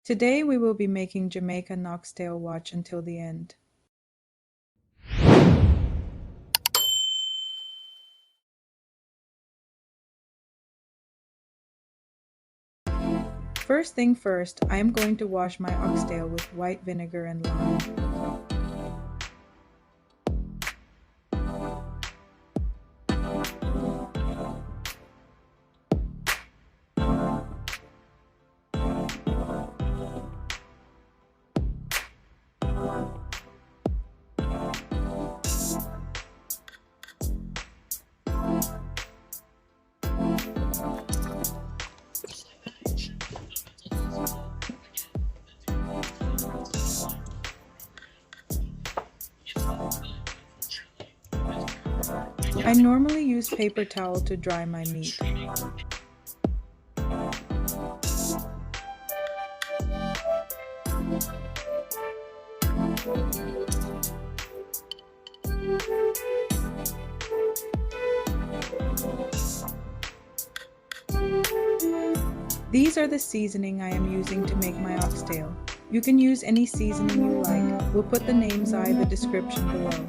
Today we will be making Jamaican Oxtail. Watch until the end. First thing first, I am going to wash my oxtail with white vinegar and lime. I normally use paper towel to dry my meat. These are the seasoning I am using to make my oxtail. You can use any seasoning you like. We'll put the names in the description below.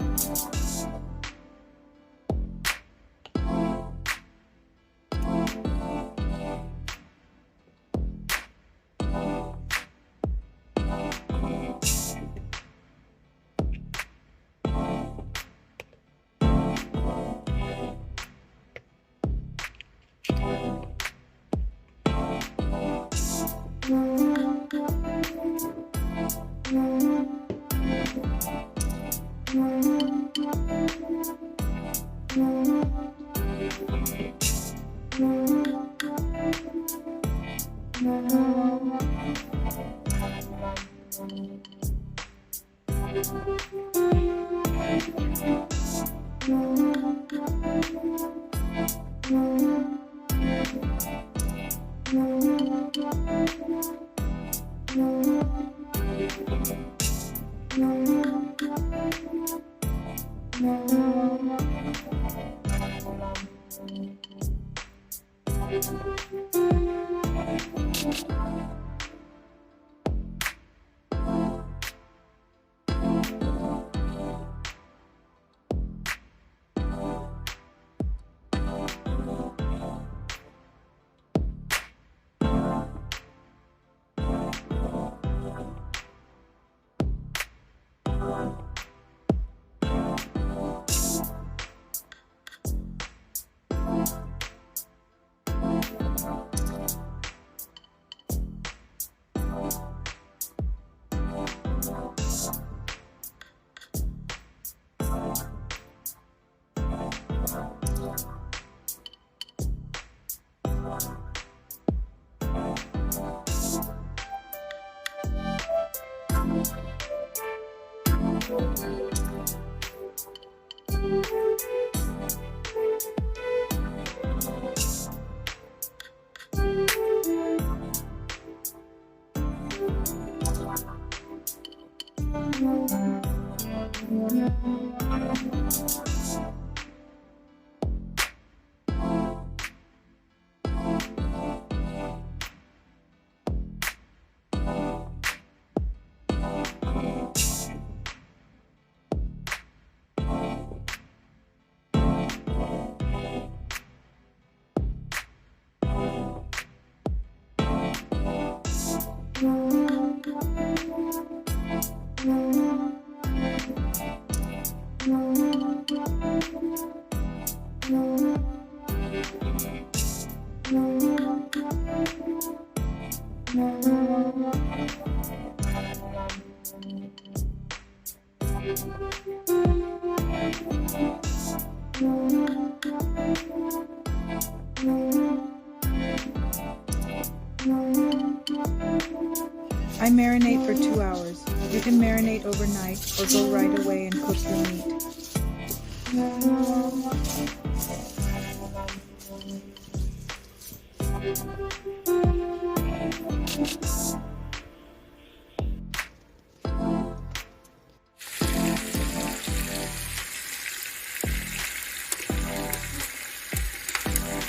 I marinate for 2 hours. You can marinate overnight or go right away and cook your meat.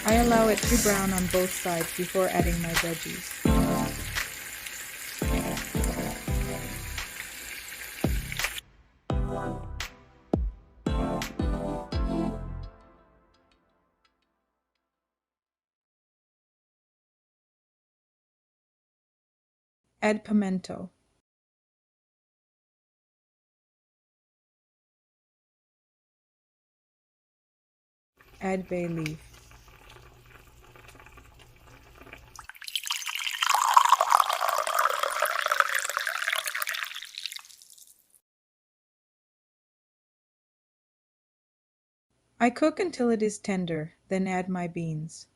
I allow it to brown on both sides before adding my veggies. Add pimento. Add bay leaf. I cook until it is tender, then add my beans.